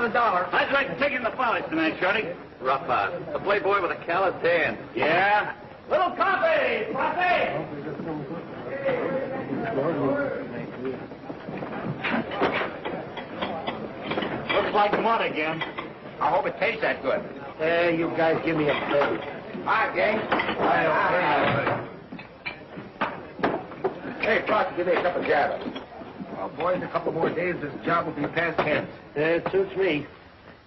$1. I'd like taking the polish tonight, Shorty. Rough out. A playboy with a calloused hand. Yeah? Little coffee! Coffee! Looks like mud again. I hope it tastes that good. Hey, you guys give me a plate. Hi, gang. Hey, Frost, give me a cup of java. Well, boys, in a couple more days, this job will be past tense. It suits me.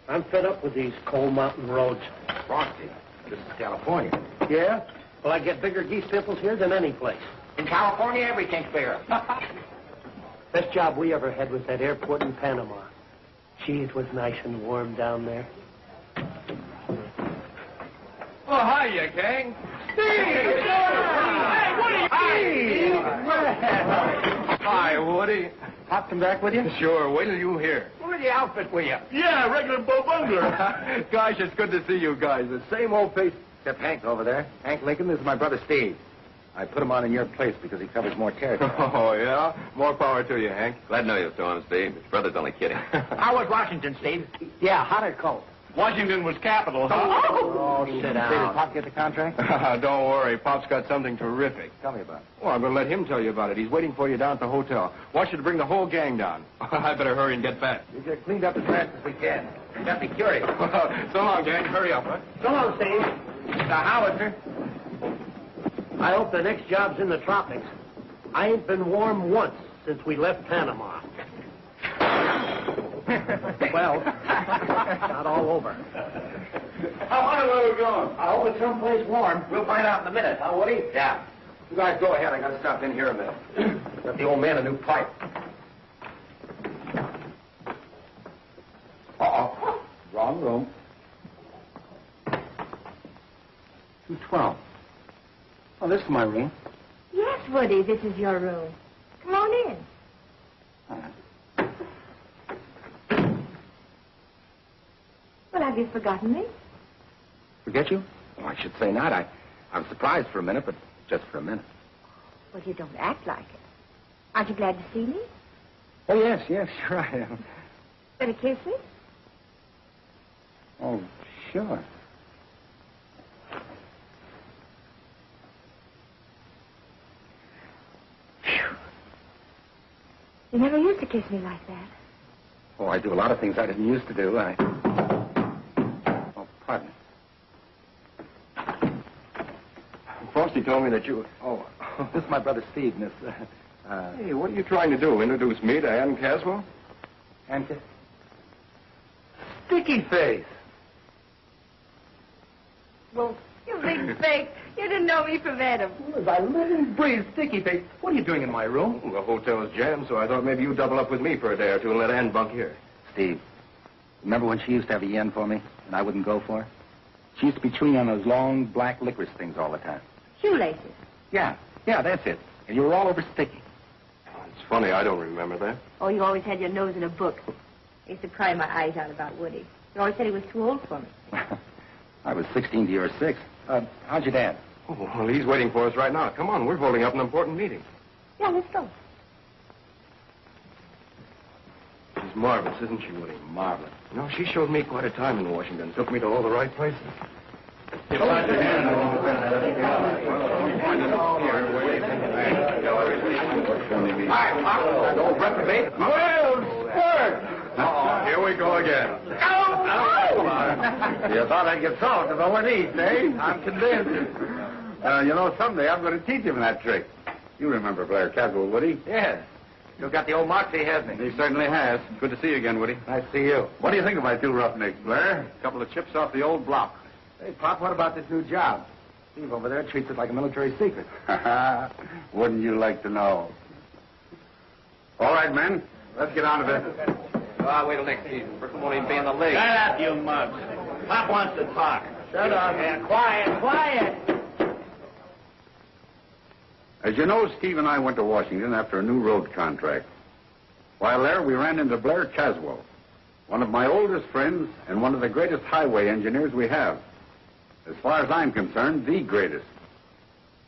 I'm fed up with these cold mountain roads. Frosty, this is California. Yeah? Well, I get bigger geese pimples here than any place. In California, everything's bigger. Best job we ever had was that airport in Panama. Gee, it was nice and warm down there. Well, hiya, gang. Steve! Hey, what are you... Hi, Woody. Pop come back with you? Sure, wait till you hear. What are the outfit with you? Yeah, regular Bo Bungler. Gosh, it's good to see you guys. The same old face. Except Hank over there. Hank Lincoln, this is my brother Steve. I put him on in your place because he covers more territory. Oh, yeah? More power to you, Hank. Glad to know you, Tom, Steve. His brother's only kidding. How was Washington, Steve? Yeah, hot or cold? Washington was capital, huh? Oh, sit Did down. Pop get the contract? Don't worry. Pop's got something terrific. Tell me about it. Well, I'm going to let him tell you about it. He's waiting for you down at the hotel. Wants you to bring the whole gang down. I better hurry and get back. We get cleaned up as fast as we can. You got me curious. So long, gang. Hurry up, huh? So long, Steve. The howitzer. I hope the next job's in the tropics. I ain't been warm once since we left Panama. Well, not all over. I wonder where we're going. I hope it's someplace warm. We'll find out in a minute, huh, Woody? Yeah. You guys go ahead. I got to stop in here a minute. Got the old man a new pipe. Uh-oh. Wrong room. 212. Oh, this is my room. Yes, Woody, this is your room. Come on in. All right. Well, have you forgotten me? Forget you? Oh, I should say not. I was surprised for a minute, but just for a minute. Well, you don't act like it. Aren't you glad to see me? Oh, yes, sure I am. Gonna kiss me? Oh, sure. You never used to kiss me like that. Oh, I do a lot of things I didn't used to do. Oh, pardon me. Frosty told me that you... Oh, this is my brother Steve, Miss... Hey, what are you trying to do? Introduce me to Ann Caswell? Anka? Sticky Face. Well, you big fake. You didn't know me from Adam. As I live and breathe, Sticky Face. What are you doing in my room? The hotel's jammed, so I thought maybe you'd double up with me for a day or two and let Ann bunk here. Steve, remember when she used to have a yen for me and I wouldn't go for her? She used to be chewing on those long black licorice things all the time. Shoelaces. Yeah, that's it. And you were all over Sticky. Oh, It's funny, I don't remember that. Oh, you always had your nose in a book. I used to cry my eyes out about Woody. You always said he was too old for me. I was 16 to your 6. How's your dad? Oh, well, he's waiting for us right now. Come on, we're holding up an important meeting. Yeah, let's go. She's marvelous, isn't she, Woody? Marvelous. You know, she showed me quite a time in Washington. Took me to all the right places. Hi, Pop. Don't reprobate. Well, Oh, here we go again. You thought I'd get soft if I went east, eh? I'm convinced. You know, someday I'm going to teach him that trick. You remember Blair Caswell, Woody? Yes. You've got the old moxie, hasn't he? He certainly has. Good to see you again, Woody. Nice to see you. What do you think of my two roughnecks, Blair? A couple of chips off the old block. Hey, Pop, what about this new job? Steve over there treats it like a military secret. Wouldn't you like to know? All right, men. Let's get on to this. I'll wait till next season. First one won't even be in the league. Shut up, you mugs. Pop wants to talk. Shut up. Yeah, quiet. As you know, Steve and I went to Washington after a new road contract. While there, we ran into Blair Caswell, one of my oldest friends and one of the greatest highway engineers we have. As far as I'm concerned, the greatest.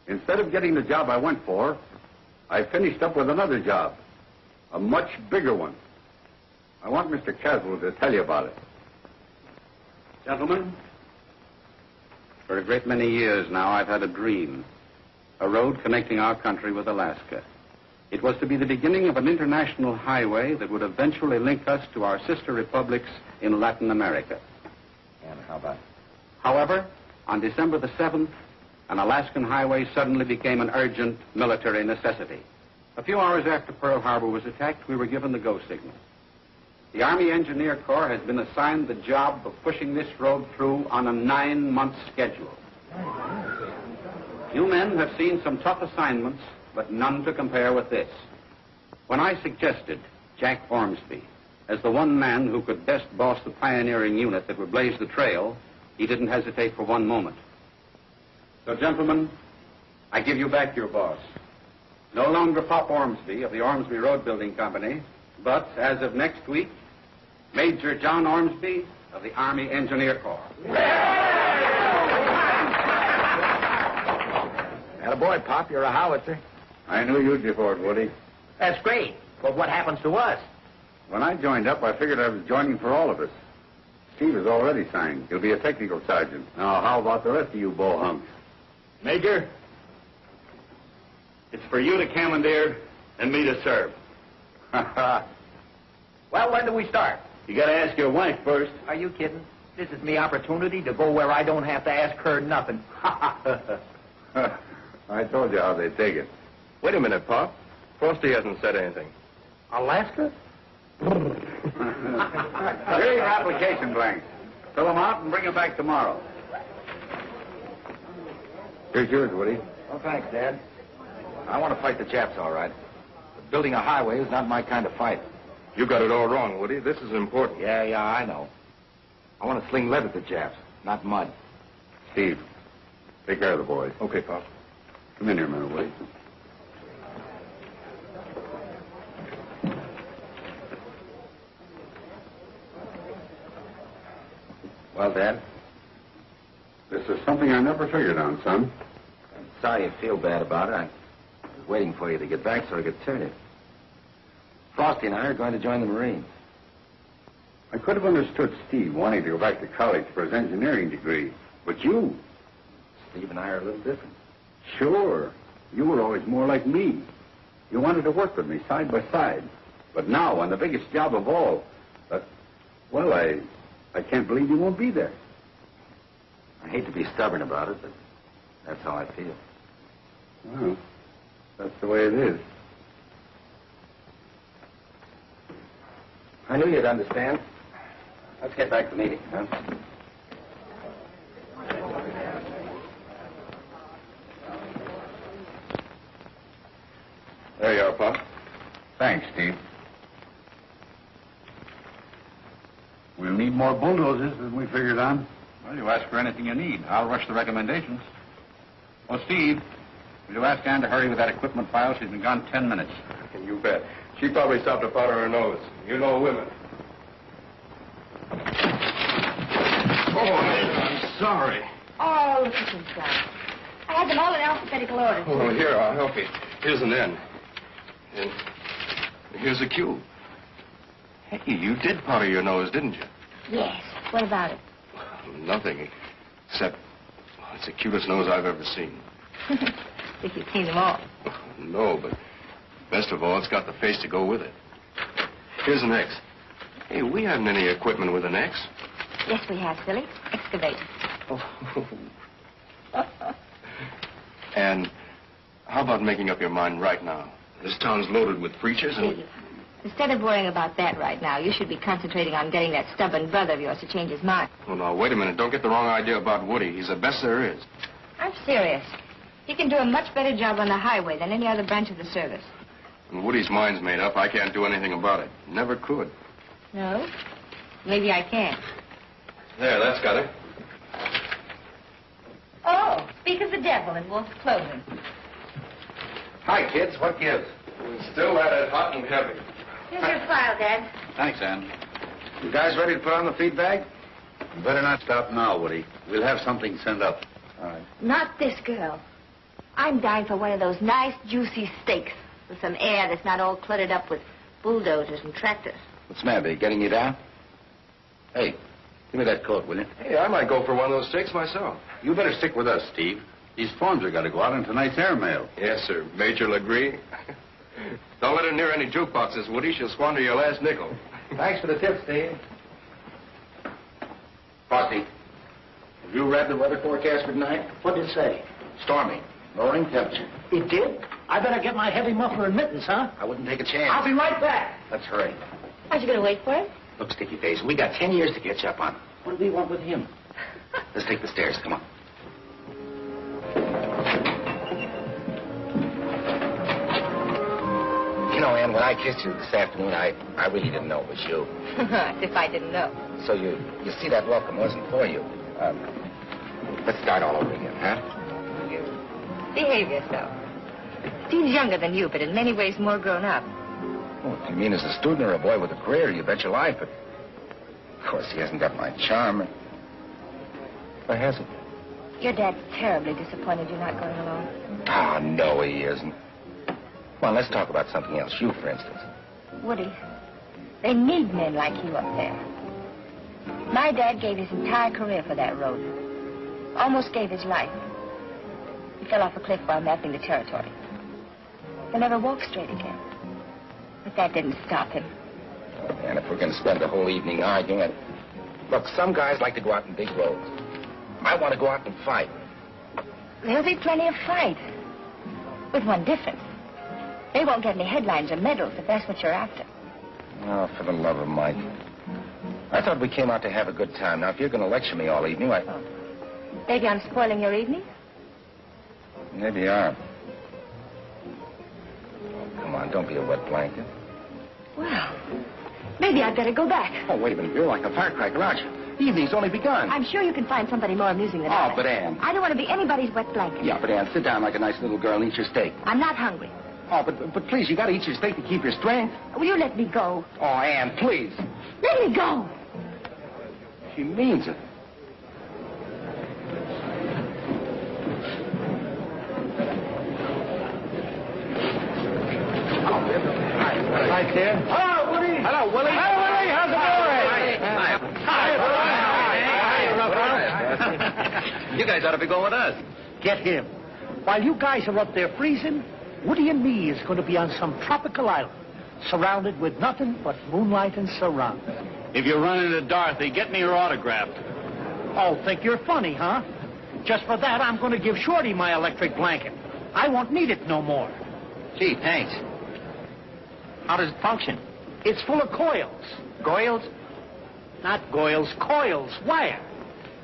Instead of getting the job I went for, I finished up with another job, a much bigger one. I want Mr. Caswell to tell you about it. Gentlemen, for a great many years now, I've had a dream. A road connecting our country with Alaska. It was to be the beginning of an international highway that would eventually link us to our sister republics in Latin America. And how about it? However, on December the 7th, an Alaskan highway suddenly became an urgent military necessity. A few hours after Pearl Harbor was attacked, we were given the go signal. The Army Engineer Corps has been assigned the job of pushing this road through on a 9-month schedule. You men have seen some tough assignments, but none to compare with this. When I suggested Jack Ormsby as the one man who could best boss the pioneering unit that would blaze the trail, he didn't hesitate for one moment. So, gentlemen, I give you back your boss. No longer Pop Ormsby of the Ormsby Road Building Company, but as of next week, Major John Ormsby of the Army Engineer Corps. Attaboy, Pop, you're a howitzer. I knew you'd be for it, Woody. That's great. But what happens to us? When I joined up, I figured I was joining for all of us. Steve is already signed. He'll be a technical sergeant. Now, how about the rest of you bohunks? Major, it's for you to commandeer and me to serve. Well, when do we start? You gotta ask your wife first. Are you kidding? This is me opportunity to go where I don't have to ask her nothing. I told you how they take it. Wait a minute, Pop. Frosty hasn't said anything. Alaska? Here are your application blanks. Fill them out and bring them back tomorrow. Here's yours, Woody. Oh, thanks, Dad. I want to fight the Japs, all right. But building a highway is not my kind of fight. You got it all wrong, Woody. This is important. Yeah, I know. I want to sling lead at the Japs, not mud. Steve, take care of the boys. Okay, Pop. Come in here a minute, Woody. Well, Dad? This is something I never figured on, son. I'm sorry you feel bad about it. I was waiting for you to get back so I could turn it. Frosty and I are going to join the Marines. I could have understood Steve wanting to go back to college for his engineering degree. But you... Steve and I are a little different. Sure. You were always more like me. You wanted to work with me side by side. But now, on the biggest job of all, well, I can't believe you won't be there. I hate to be stubborn about it, but that's how I feel. Well, that's the way it is. I knew you'd understand. Let's get back to the meeting, huh? There you are, Pop. Thanks, Steve. We'll need more bulldozers than we figured on. Well, you ask for anything you need. I'll rush the recommendations. Oh, Steve, Will you ask Ann to hurry with that equipment file? She's been gone 10 minutes. You bet. She probably stopped to powder her nose. You know women. Oh, I'm sorry. Oh, look at them, son. I had them all in alphabetical order. Oh, here, I'll help you. Here's an N. And here's a Q. Hey, you did powder your nose, didn't you? Yes. What about it? Nothing, except it's the cutest nose I've ever seen. Think you've seen them all. No, but best of all, it's got the face to go with it. Here's an X. Hey, we haven't any equipment with an X. Yes, we have, silly. Excavate. Oh. And how about making up your mind right now? This town's loaded with preachers and... Please. Instead of worrying about that right now, you should be concentrating on getting that stubborn brother of yours to change his mind. Oh, now, wait a minute. Don't get the wrong idea about Woody. He's the best there is. I'm serious. He can do a much better job on the highway than any other branch of the service. When Woody's mind's made up, I can't do anything about it. Never could. No? Maybe I can. There, that's got it. Oh, speak of the devil in wolf's clothing. Hi, kids. What gives? Still at it, hot and heavy. Here's your file, Dad. Thanks, Ann. You guys ready to put on the feed bag? You better not stop now, Woody. We'll have something sent up. All right. Not this girl. I'm dying for one of those nice, juicy steaks with some air that's not all cluttered up with bulldozers and tractors. What's the matter? They getting you down? Hey, give me that coat, will you? Hey, I might go for one of those steaks myself. You better stick with us, Steve. These forms are got to go out in tonight's airmail. Yes, sir. Major Legree. Don't let her near any jukeboxes, Woody. She'll squander your last nickel. Thanks for the tip, Steve. Frosty, have you read the weather forecast for tonight? What did it say? Stormy. Lowering temperature. It did? I better get my heavy muffler and mittens, huh? I wouldn't take a chance. I'll be right back. Let's hurry. Aren't you going to wait for it? Look, Sticky Face, we got 10 years to catch up on. What do we want with him? Let's take the stairs. Come on. You know, Ann, when I kissed you this afternoon, I really didn't know it was you. As if I didn't know. So you see, that welcome wasn't for you. Let's start all over again, huh? You behave yourself. Steve's younger than you, but in many ways more grown up. Oh, if you mean as a student or a boy with a career, you bet your life. But, of course, he hasn't got my charm. Or has he? Your dad's terribly disappointed you're not going along. Ah, no, he isn't. Come on, let's talk about something else. You, for instance. Woody, they need men like you up there. My dad gave his entire career for that road. Almost gave his life. He fell off a cliff while mapping the territory. He'll never walk straight again. But that didn't stop him. And if we're going to spend the whole evening arguing, look, some guys like to go out in big roads. I want to go out and fight. There'll be plenty of fight. With one difference. They won't get any headlines or medals if that's what you're after. Oh, for the love of Mike. I thought we came out to have a good time. Now, if you're going to lecture me all evening, Maybe I'm spoiling your evening? Maybe you are. Come on, don't be a wet blanket. Well, maybe I'd better go back. Oh, wait a minute. You're like a firecracker, aren't you? The evening's only begun. I'm sure you can find somebody more amusing than I. Oh, but Ann. I don't want to be anybody's wet blanket. Yeah, but Ann, sit down like a nice little girl and eat your steak. I'm not hungry. Oh, but please, you got to eat your steak to keep your strength. Will you let me go? Oh, Ann, please. Let me go. She means it. Hi, kid. Hello, Woody. Hello, Willie. Hi, Willie. How's it going? Hi. You guys ought to be going with us. Get him. While you guys are up there freezing, Woody and me is going to be on some tropical island, surrounded with nothing but moonlight and surround. If you run into Dorothy, get me her autograph. Oh, think you're funny, huh? Just for that, I'm going to give Shorty my electric blanket. I won't need it no more. Gee, thanks. How does it function? It's full of coils. Goils? Not coils, coils, wire.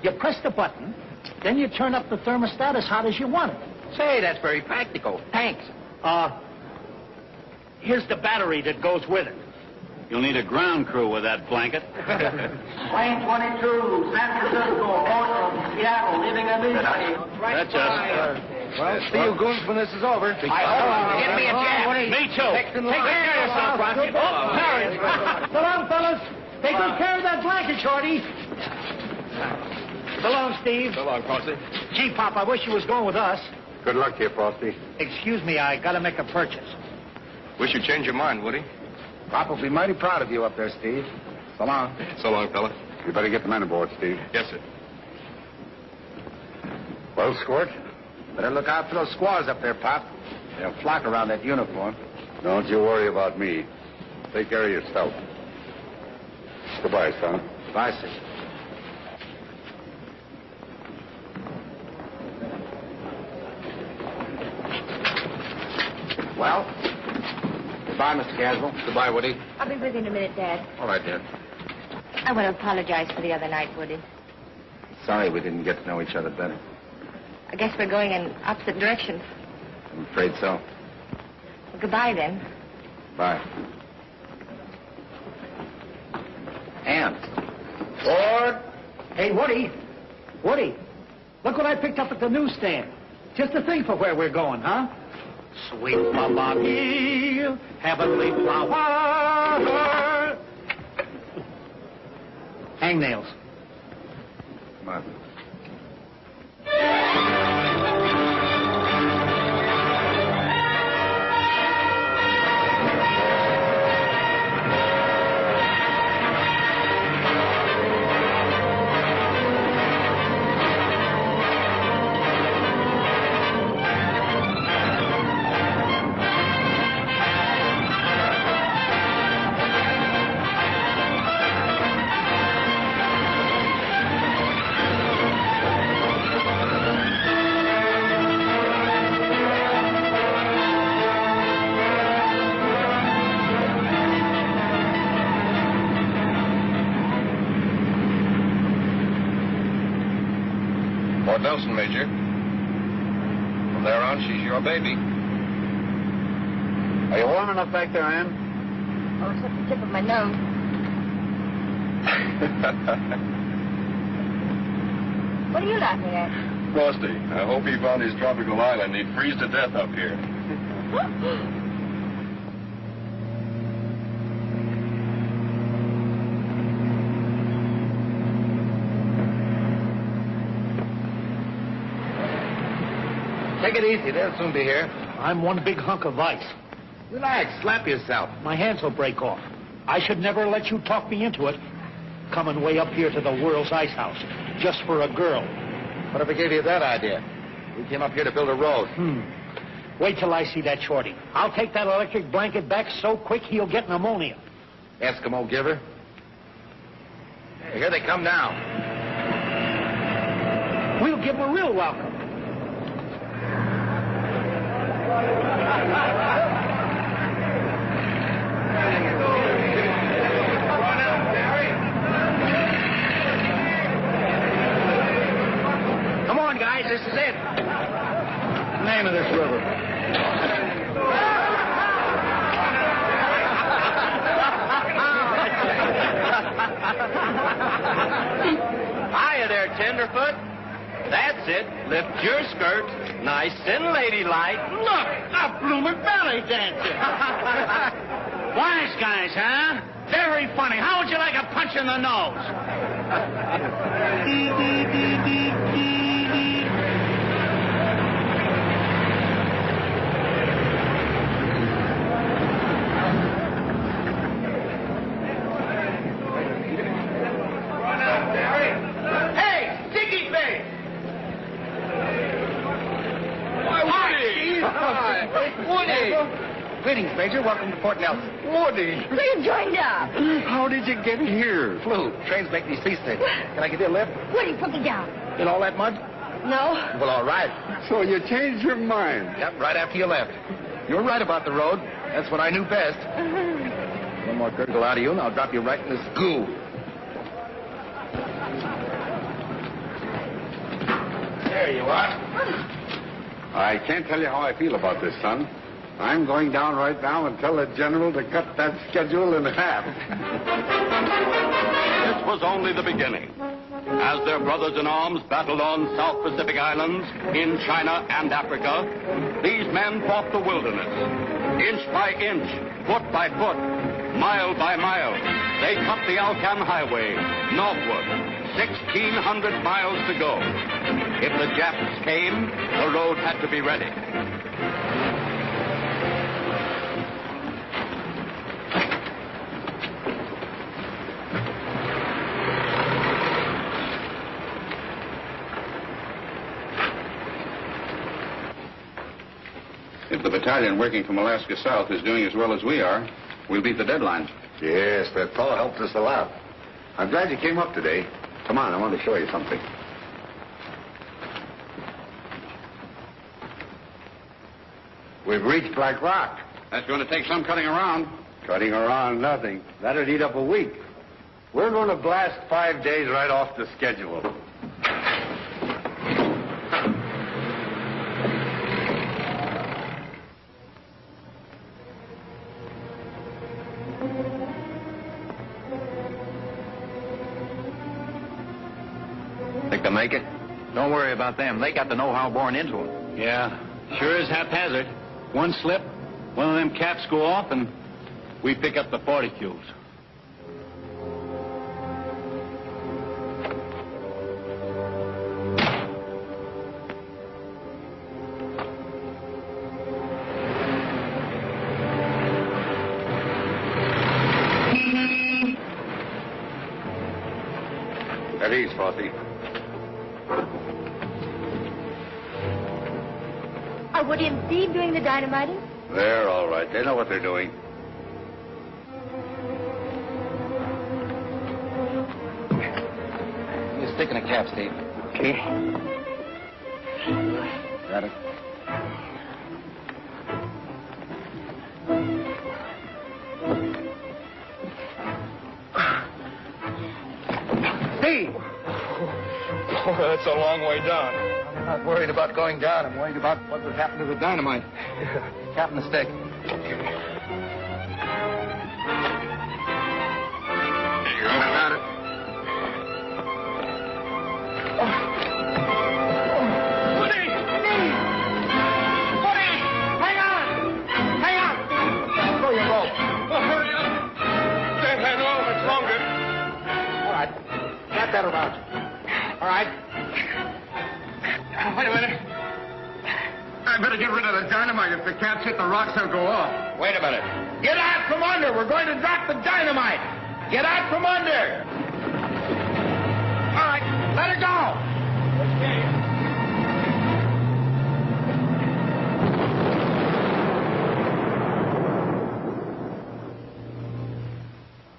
You press the button, then you turn up the thermostat as hot as you want it. Say, that's very practical. Thanks. Here's the battery that goes with it. You'll need a ground crew with that blanket. Plane 22, San Francisco, Portland, Seattle, leaving immediately. That's us. Well, see you goons when this is over. Get me a jab. Me too. Take care of yourself, Rocky. Oh, Harry. So long, fellas. Take good care of that blanket, Shorty. So long, Steve. So long, Frosty. Gee, Pop, I wish you was going with us. Good luck to you, Frosty. Excuse me, I gotta make a purchase. Wish you'd change your mind, Woody. Pop will be mighty proud of you up there, Steve. So long. So long, fella. You better get the men aboard, Steve. Yes, sir. Well, Squirt? Better look out for those squaws up there, Pop. They'll flock around that uniform. Don't you worry about me. Take care of yourself. Goodbye, son. Bye, sir. Well, goodbye, Mr. Caswell. Goodbye, Woody. I'll be with you in a minute, Dad. All right, dear. I want to apologize for the other night, Woody. Sorry we didn't get to know each other better. I guess we're going in opposite directions. I'm afraid so. Well, goodbye, then. Bye. Ann. Ford. Hey, Woody. Woody, look what I picked up at the newsstand. Just the thing for where we're going, huh? Sweet Mama Hill, heavenly flower. Hangnails. Come on. Fort Nelson, Major. From there on, she's your baby. Are you warm enough back there, Ann? Oh, except the tip of my nose. What are you laughing at? Frosty, I hope he found his tropical island. He'd freeze to death up here. Take it easy. They'll soon be here. I'm one big hunk of ice. Relax. Slap yourself. My hands will break off. I should never let you talk me into it. Coming way up here to the world's ice house, just for a girl. Whatever gave you that idea? We came up here to build a road. Wait till I see that Shorty. I'll take that electric blanket back so quick he'll get pneumonia. Eskimo giver. Hey, here they come now. We'll give him a real welcome. Come on, guys, this is it. Name of this river. Hiya there, tenderfoot. That's it. Lift your skirt. Nice and ladylike. Look, a blooming belly dancer. Wise guys, huh? Very funny. How would you like a punch in the nose? Hey, Sticky Face! Woody! Greetings, Major. Welcome to Port Nelson. Woody! So you joined up. How did you get here? Flu. Trains make me seasick. Can I give you a lift? Woody, put me down. In all that mud? No? Well, all right. So you changed your mind. Yep, right after you left. You were right about the road. That's what I knew best. One more gurgle out of you, and I'll drop you right in this goo. There you are. I can't tell you how I feel about this, son. I'm going down right now and tell the general to cut that schedule in half. This was only the beginning. as their brothers in arms battled on South Pacific Islands, in China and Africa, these men fought the wilderness. Inch by inch, foot by foot, mile by mile, they cut the Alcan Highway northward, 1,600 miles to go. If the Japs came, the road had to be ready. If the battalion working from Alaska South is doing as well as we are, we'll beat the deadline. Yes, that fellow helped us a lot. I'm glad you came up today. Come on, I want to show you something. We've reached Black Rock. That's going to take some cutting around. Cutting around nothing. That'd eat up a week. We're going to blast 5 days right off the schedule. Think they'll make it? Don't worry about them. They got the know-how born into them. Yeah, sure is haphazard. One slip, one of them caps go off, and we pick up the 40-Qs. At ease, Frosty. Are Woody and Steve doing the dynamiting? They're all right. They know what they're doing. You stick in a cap, Steve. Okay. Got it. Steve! Oh, that's a long way down. I'm not worried about going down. I'm worried about what would happen to the dynamite. Cap in the stick. There you go. Got it. Woody! Woody! Hang on! Hang on! Throw your rope. Well, hurry up! Can't hang on much longer. All right. Wrap that around you. All right. Wait a minute. I better get rid of the dynamite. If the caps hit the rocks, they'll go off. Wait a minute. Get out from under. We're going to drop the dynamite. Get out from under. All right. Let her go. Okay.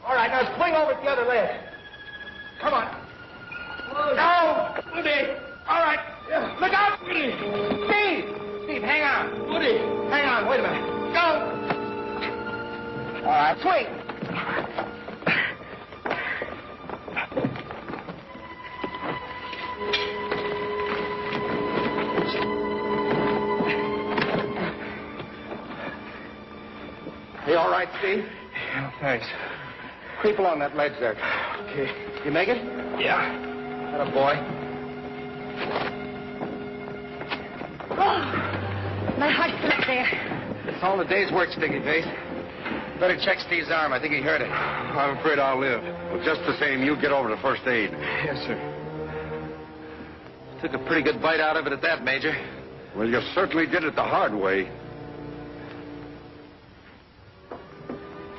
All right. Now swing over to the other leg. Come on. Go. Woody! All right. Look out. Steve. Steve, hang on. Woody! Hang on. Wait a minute. Go. All right. Swing. You all right, Steve? Yeah, thanks. Creep along that ledge there. Okay. You make it? Yeah. Atta boy. My heart's still up there. It's all the day's work, Sticky Face. Better check Steve's arm. I think he hurt it. I'm afraid I'll live. Well, just the same, you get over to first aid. Yes, sir. Took a pretty good bite out of it at that, Major. Well, you certainly did it the hard way.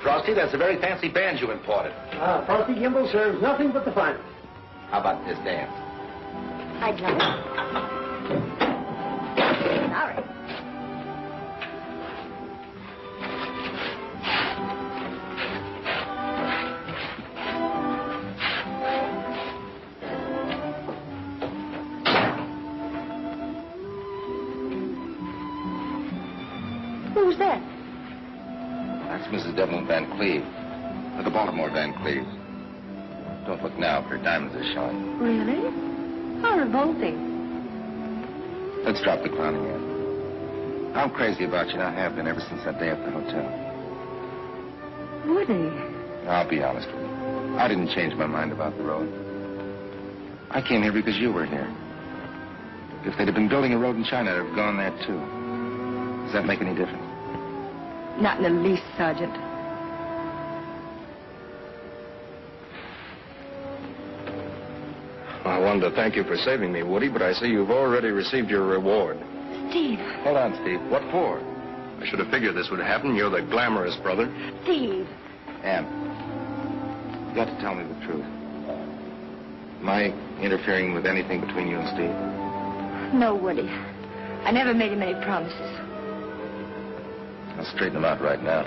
Frosty, that's a very fancy band you imported. Frosty Gimbal serves nothing but the finest. How about this dance? I'd love it. Sorry. Who's that? That's Mrs. Devlin Van Cleve. The Baltimore Van Cleve. Don't look now, but her diamonds are showing. Really? How revolting. Let's drop the clowning yet. I'm crazy about you, and I have been ever since that day at the hotel. Woody. I'll be honest with you. I didn't change my mind about the road. I came here because you were here. If they'd have been building a road in China, I'd have gone there, too. Does that make any difference? Not in the least, Sergeant. I wanted to thank you for saving me, Woody, but I see you've already received your reward. Steve. Hold on, Steve. What for? I should have figured this would happen. You're the glamorous brother. Steve. Ann, you got to tell me the truth. Am I interfering with anything between you and Steve? No, Woody. I never made him any promises. I'll straighten them out right now.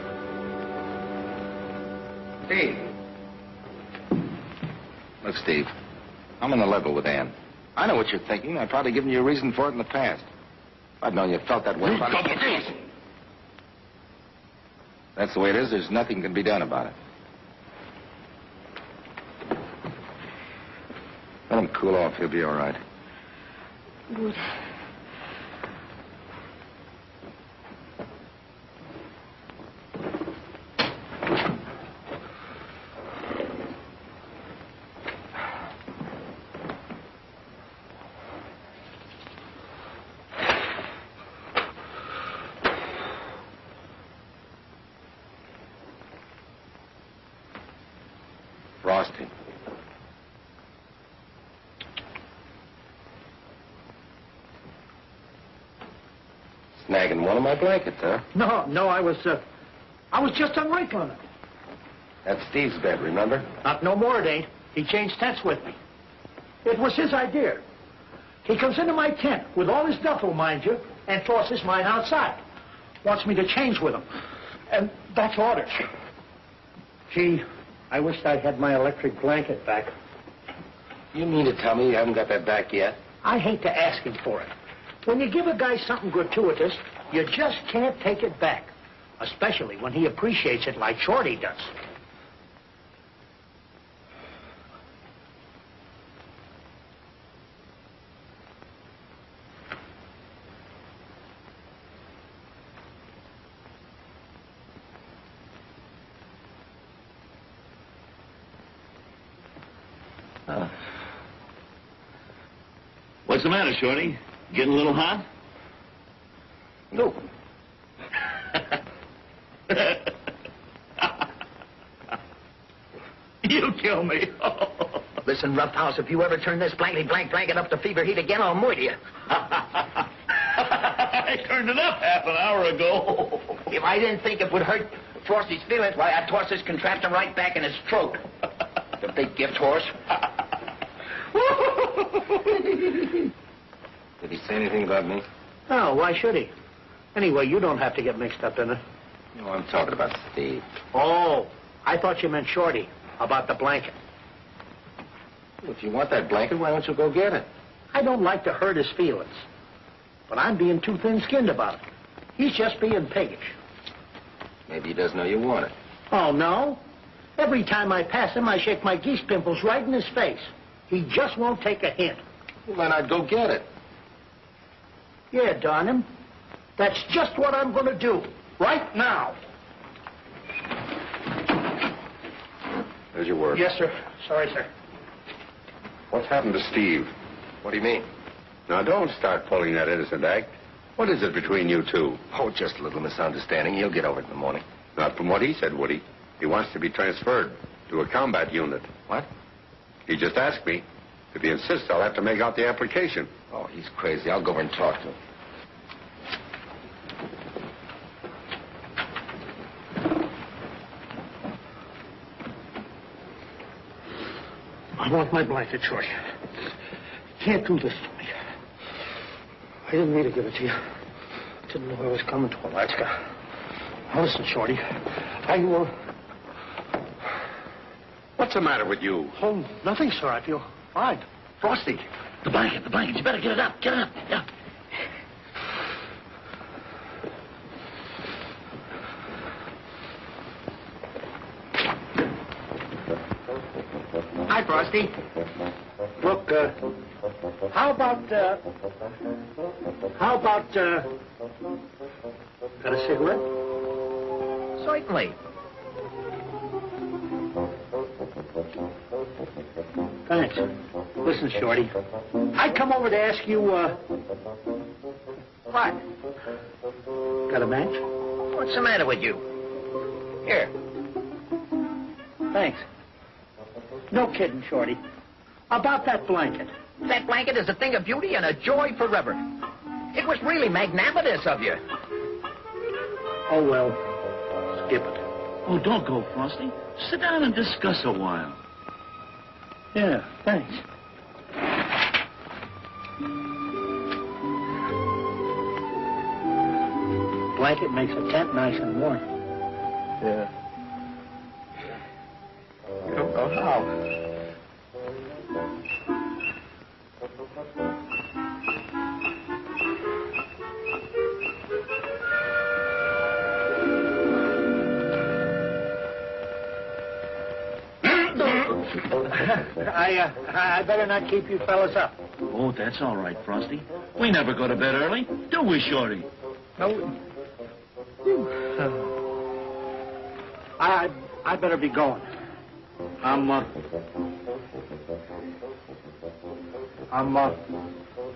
Steve. Look, Steve, I'm on the level with Ann. I know what you're thinking. I've probably given you a reason for it in the past. If I'd known you felt that way. That's the way it is. There's nothing can be done about it. Let him cool off. He'll be all right. Woody. Frosty. Snagging one of my blankets, huh? No, I was just unwrinkling it. That's Steve's bed, remember? Not no more, it ain't. He changed tents with me. It was his idea. He comes into my tent with all his duffel, mind you, and tosses mine outside. Wants me to change with him. And that's orders. Gee, I wished I had my electric blanket back. You mean to tell me you haven't got that back yet? I hate to ask him for it. When you give a guy something gratuitous, you just can't take it back. Especially when he appreciates it like Shorty does. What's the matter, Shorty? Getting a little hot? No. You kill me. Listen, roughhouse, if you ever turn this blankety blank blanket up to fever heat again, I'll murder you. I turned it up half an hour ago. If I didn't think it would hurt Frosty's feelings, why, I'd toss this contraption right back in his throat. The big gift horse. Did he say anything about me? No, why should he? Anyway, you don't have to get mixed up in it. No, I'm talking about Steve. Oh, I thought you meant Shorty, about the blanket. If you want that blanket, why don't you go get it? I don't like to hurt his feelings. But I'm being too thin-skinned about it. He's just being piggish. Maybe he doesn't know you want it. Oh, no? Every time I pass him, I shake my geese pimples right in his face. He just won't take a hint. Well, then I'd go get it. Yeah, darn him. That's just what I'm going to do. Right now. There's your work. Yes, sir. Sorry, sir. What's happened to Steve? What do you mean? Now, don't start pulling that innocent act. What is it between you two? Oh, just a little misunderstanding. He'll get over it in the morning. Not from what he said, Woody. He wants to be transferred to a combat unit. What? He just asked me. If he insists, I'll have to make out the application. Oh, he's crazy. I'll go over and talk to him. I want my blanket, Shorty. You can't do this to me. I didn't mean to give it to you. Didn't know I was coming to Alaska. Now listen, Shorty. What's the matter with you? Oh, nothing, sir. I feel fine. Frosty. The blanket. You better get it up. Get it up. Yeah. Hi, Frosty. Look, how about, got a cigarette? Certainly. Thanks. Listen, Shorty. I come over to ask you, What? got a match? What's the matter with you? Here. Thanks. No kidding, Shorty. About that blanket. That blanket is a thing of beauty and a joy forever. It was really magnanimous of you. Oh, well. Skip it. Oh, don't go, Frosty. Sit down and discuss a while. Yeah, thanks. Blanket makes a tent nice and warm. Yeah. You don't know how. I better not keep you fellas up. Oh, that's all right, Frosty. We never go to bed early, do we, Shorty? No. I better be going. I'm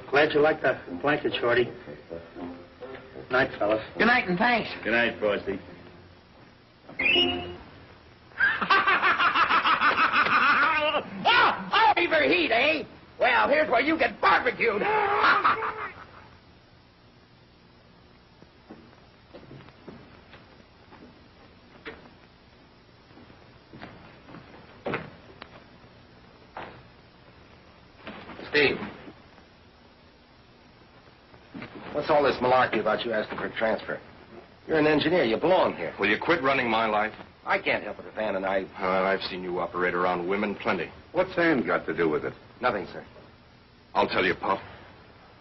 glad you like the blanket, Shorty. Night, fellas. Good night and thanks. Good night, Frosty. Oh, fever heat, eh? Well, here's where you get barbecued. Steve. What's all this malarkey about you asking for a transfer? You're an engineer. You belong here. Will you quit running my life? I can't help it if Ann and I... I've seen you operate around women plenty. What's Ann got to do with it? Nothing, sir. I'll tell you, Pop.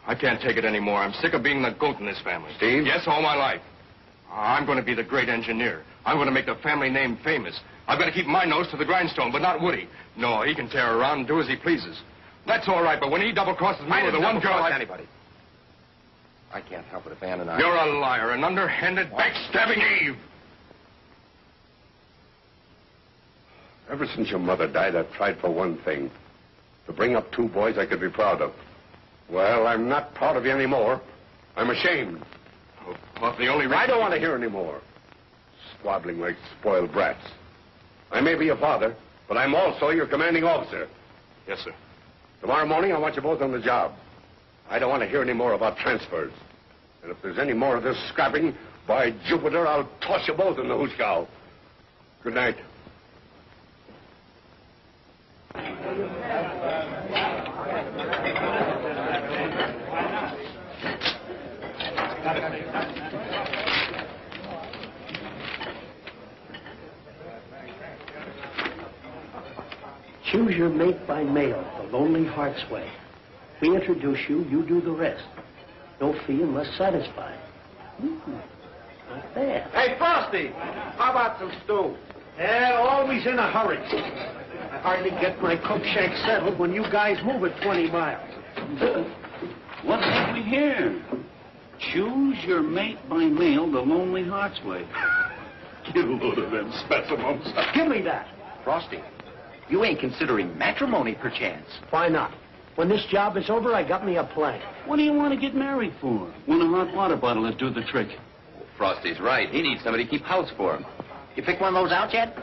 I can't take it anymore. I'm sick of being the goat in this family. Steve? Yes, all my life. I'm going to be the great engineer. I'm going to make the family name famous. I've got to keep my nose to the grindstone, but not Woody. No, he can tear around and do as he pleases. That's all right, but when he double-crosses me with the one girl anybody. I can't help it if Ann and I... You're a liar, an underhanded, backstabbing Eve. Ever since your mother died, I've tried for one thing. To bring up two boys I could be proud of. Well, I'm not proud of you anymore. I'm ashamed. Oh, Pop, the only reason... I don't want to hear any more. Squabbling like spoiled brats. I may be your father, but I'm also your commanding officer. Yes, sir. Tomorrow morning, I want you both on the job. I don't want to hear any more about transfers. And if there's any more of this scrapping, by Jupiter, I'll toss you both in the hoosegow. Good night. Choose your mate by mail, the Lonely Heart's Way. We introduce you, you do the rest. No fee unless satisfied. Not bad. Hey, Frosty! How about some stew? Yeah, always in a hurry. I hardly get my cook shack settled when you guys move at 20 miles. What have we here? Choose your mate by mail the Lonely Heart's Way. Get a load of them specimens. Give me that. Frosty, you ain't considering matrimony, perchance. Why not? When this job is over, I got me a plan. What do you want to get married for? Want a hot water bottle to do the trick? Frosty's right. He needs somebody to keep house for him. You pick one of those out yet?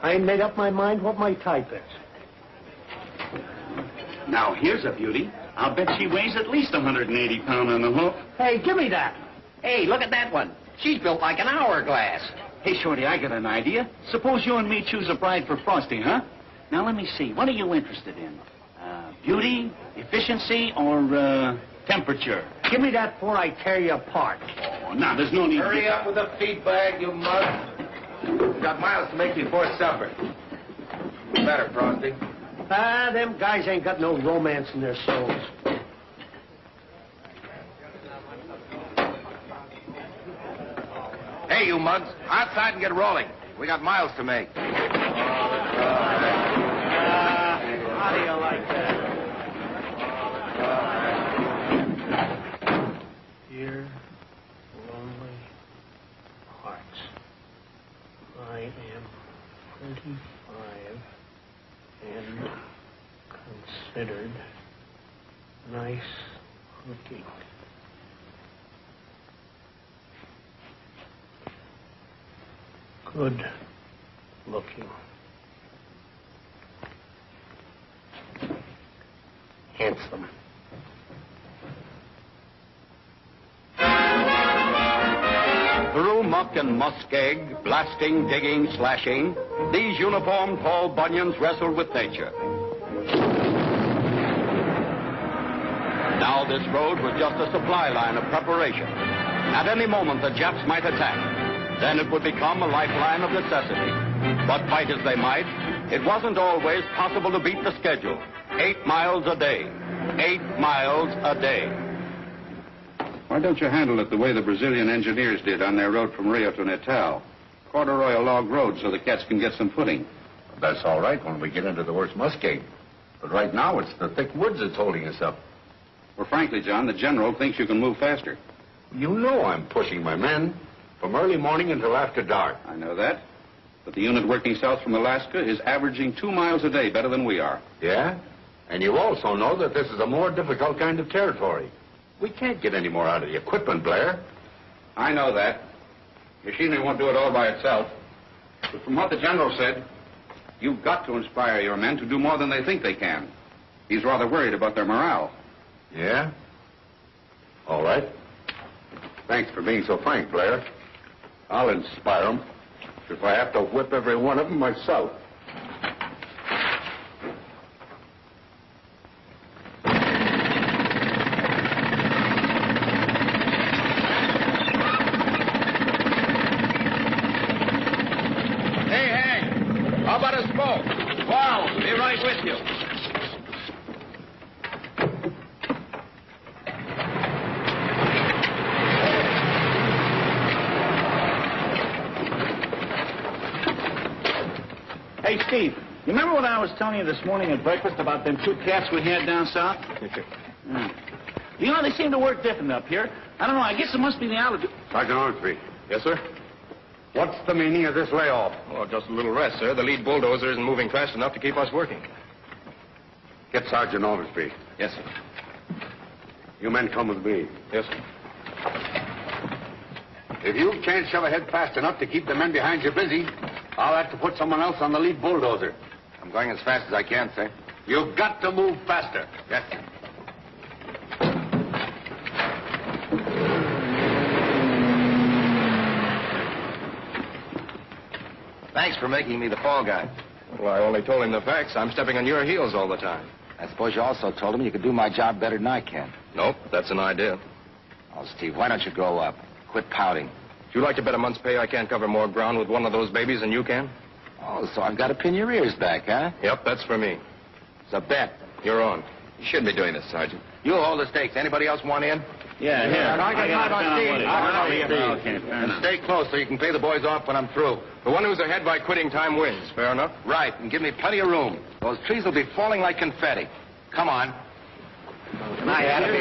I ain't made up my mind what my type is. Now, here's a beauty. I'll bet she weighs at least 180 pounds on the hoof. Hey, give me that. Hey, look at that one. She's built like an hourglass. Hey, Shorty, I got an idea. Suppose you and me choose a bride for Frosty, huh? Now, let me see. What are you interested in? Beauty, efficiency, or temperature? Give me that before I tear you apart. Oh, now, there's no need to... Hurry up with the feed bag, you mug. We've got miles to make before supper. Better, Frosty. Them guys ain't got no romance in their souls. Hey, you mugs, outside and get rolling. We got miles to make. How do you like that? Dear lonely hearts, I am 25 and Considered. Nice looking. Good looking. Handsome. Through muck and muskeg, blasting, digging, slashing, these uniformed Paul Bunyans wrestled with nature. Now this road was just a supply line of preparation. At any moment, the Japs might attack. Then it would become a lifeline of necessity. But fight as they might, it wasn't always possible to beat the schedule. 8 miles a day. 8 miles a day. Why don't you handle it the way the Brazilian engineers did on their road from Rio to Natal? Corduroy a log road so the cats can get some footing. That's all right when we get into the worst muskeg. But right now, it's the thick woods that's holding us up. Well, frankly, John, the general thinks you can move faster. You know I'm pushing my men from early morning until after dark. I know that. But the unit working south from Alaska is averaging 2 miles a day better than we are. Yeah? And you also know that this is a more difficult kind of territory. We can't get any more out of the equipment, Blair. I know that. Machinery won't do it all by itself. But from what the general said, you've got to inspire your men to do more than they think they can. He's rather worried about their morale. Yeah? All right. Thanks for being so frank, Blair. I'll inspire them if I have to whip every one of them myself. Hey, Hank, how about a smoke? Wow, be right with you. Hey, Steve, you remember what I was telling you this morning at breakfast about them 2 cats we had down south? You know, they seem to work different up here. I don't know, I guess it must be the altitude. Sergeant Ormsby. Yes, sir? What's the meaning of this layoff? Oh, just a little rest, sir. The lead bulldozer isn't moving fast enough to keep us working. Get Sergeant Ormsby. Yes, sir. You men come with me. Yes, sir. If you can't shove ahead fast enough to keep the men behind you busy, I'll have to put someone else on the lead bulldozer. I'm going as fast as I can, sir. You've got to move faster. Yes, sir. Thanks for making me the fall guy. Well, I only told him the facts. I'm stepping on your heels all the time. I suppose you also told him you could do my job better than I can. Nope, that's an idea. Oh, Steve, why don't you grow up? Quit pouting. Would you like to bet a month's pay I can't cover more ground with one of those babies than you can? Oh, so I've got to pin your ears back, huh? Yep, that's for me. It's a bet. You're on. You shouldn't be doing this, Sergeant. You hold the stakes. Anybody else want in? Yeah, here. I got Okay, fair And enough. stay close so you can pay the boys off when I'm through. The one who's ahead by quitting time wins. Fair enough? Right, and give me plenty of room. Those trees will be falling like confetti. Come on. I had to be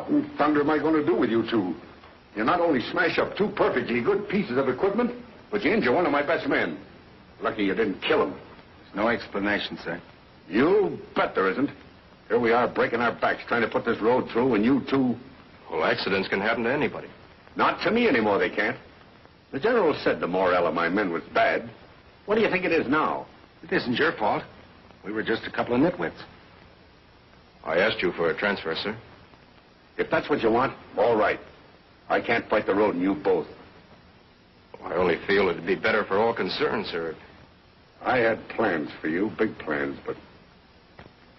in thunder am I going to do with you two? You not only smash up two perfectly good pieces of equipment, but you injure one of my best men. Lucky you didn't kill him. There's no explanation, sir. You bet there isn't. Here we are breaking our backs trying to put this road through, and you two... Well, accidents can happen to anybody. Not to me anymore, they can't. The general said the morale of my men was bad. What do you think it is now? It isn't your fault. We were just a couple of nitwits. I asked you for a transfer, sir. If that's what you want, all right. I can't fight the road and you both. I only feel it'd be better for all concerned, sir. I had plans for you, big plans, but...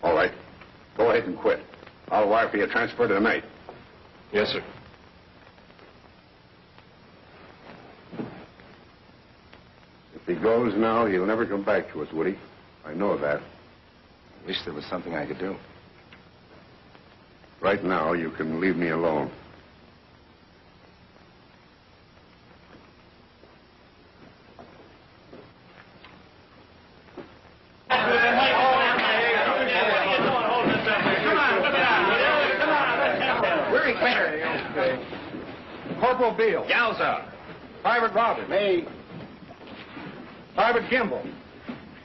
All right. Go ahead and quit. I'll wire for your transfer tonight. Yes, sir. If he goes now, he'll never come back to us, Woody. I know that. I wish there was something I could do. Right now, you can leave me alone. Corporal Beale. Yowza. Private Roberts. Me. Private Gimble.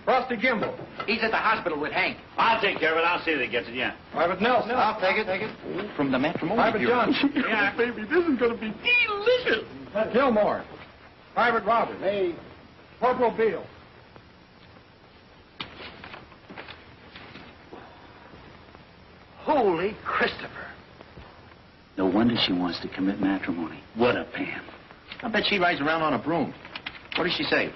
Frosty Gimble. He's at the hospital with Hank. I'll take care of it. I'll see that it gets it, yeah. Private Nelson. I'll take it. From the matrimony Private bureau. Johnson. Yeah, baby, this is going to be delicious. Gilmore. Private Roberts. Me. Corporal Beale. Holy Christopher. No wonder she wants to commit matrimony. What a Pam. I bet she rides around on a broom. What does she say?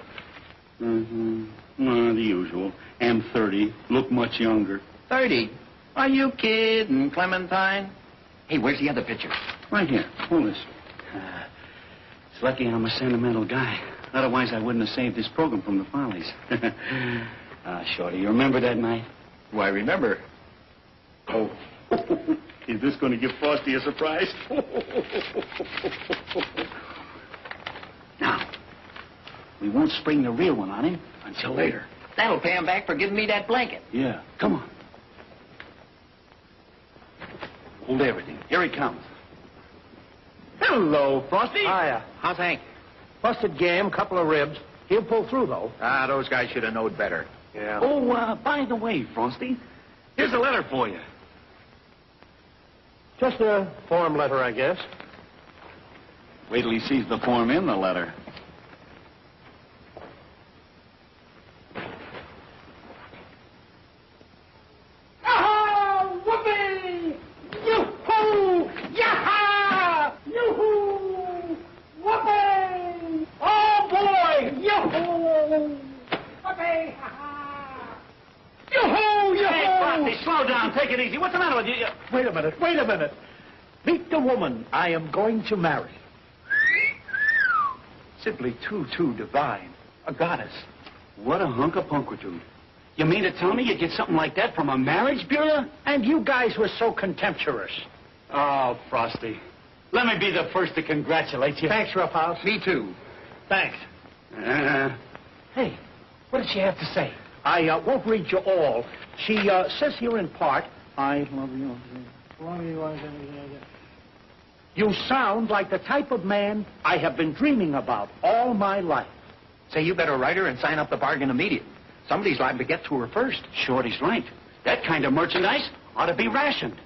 Mm-hmm. The usual. Am 30. Look much younger. 30? Are you kidding, Clementine? Hey, where's the other picture? Right here. Hold this. It's lucky I'm a sentimental guy. Otherwise, I wouldn't have saved this program from the Follies. Shorty, you remember that night? Why, remember. Oh. Is this going to give Frosty a surprise? Now, we won't spring the real one on him until later. That'll pay him back for giving me that blanket. Yeah. Come on. Hold everything. Here he comes. Hello, Frosty. Hiya. How's Hank? Busted game, couple of ribs. He'll pull through, though. Those guys should have known better. Yeah. Oh, by the way, Frosty, here's a letter for you. Just a form letter, I guess. Wait till he sees the form in the letter. Oh, whoopee! Yoo-hoo! Yaha! Yoo-hoo! Whoopee! Oh, boy! Yoo-hoo! Whoopee! Ha-ha! Yoo-hoo! Yoo-hoo! Hey, Frosty, slow down. Take it easy. What's the matter with you? Wait a minute. Meet the woman I am going to marry. Simply too divine. A goddess. What a hunk of punkwitude. You mean to tell me you get something like that from a marriage bureau? And you guys were so contemptuous. Oh, Frosty. Let me be the first to congratulate you. Thanks, Roughhouse. Me too. Thanks. Hey, what did she have to say? I won't read you all. She says here in part, I love you. You sound like the type of man I have been dreaming about all my life. Say, you better write her and sign up the bargain immediate. Somebody's liable to get to her first. Shorty's right. That kind of merchandise ought to be rationed.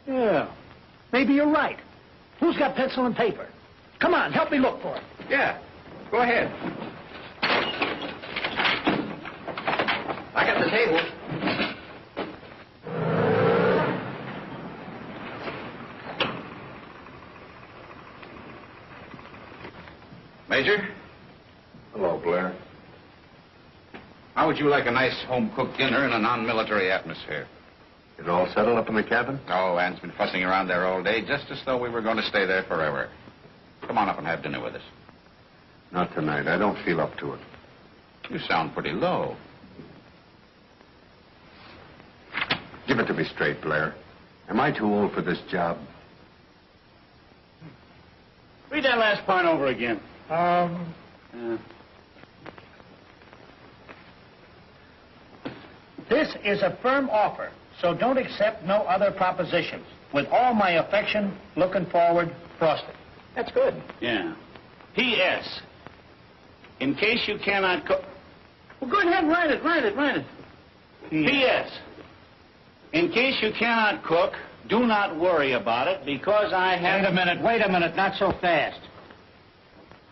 Yeah, maybe you're right. Who's got pencil and paper? Come on, help me look for it. Yeah, go ahead. I got the table. Major? Hello, Blair. How would you like a nice home-cooked dinner in a non-military atmosphere? It all settled up in the cabin? Oh, Ann's been fussing around there all day, just as though we were going to stay there forever. Come on up and have dinner with us. Not tonight. I don't feel up to it. You sound pretty low. Give it to me straight, Blair. Am I too old for this job? Read that last part over again. This is a firm offer, so don't accept no other propositions. With all my affection, looking forward, Frosty. That's good. Yeah. P.S. In case you cannot cook... Well, go ahead, write it. P.S. In case you cannot cook, do not worry about it, because I have... Wait a minute, not so fast.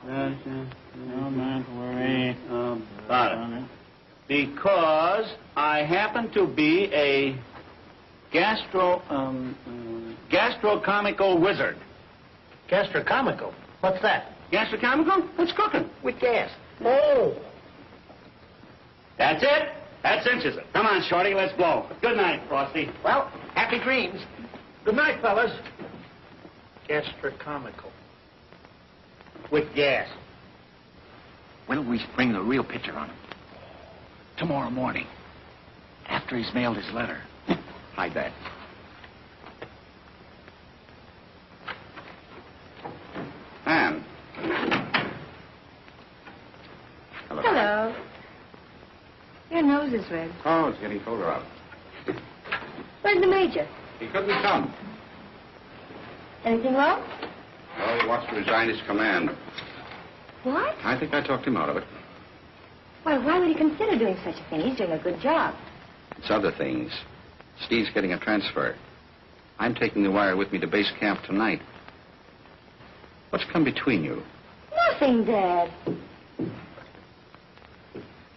Do not worry about it. Because I happen to be a gastrocomical wizard. Gastrocomical? What's that? Gastrocomical? That's cooking. With gas. Oh. That's it. That cinches it. Come on, Shorty, let's blow. Good night, Frosty. Well, happy dreams. Good night, fellas. Gastrocomical. With gas. When'll we spring the real picture on him? Tomorrow morning. After he's mailed his letter. Hide that. Anne. Hello. Your nose is red. Oh, it's getting colder out. Where's the major? He couldn't come. Anything wrong? Well, he wants to resign his command. What? I think I talked him out of it. Why would he consider doing such a thing? He's doing a good job. It's other things. Steve's getting a transfer. I'm taking the wire with me to base camp tonight. What's come between you? Nothing, Dad.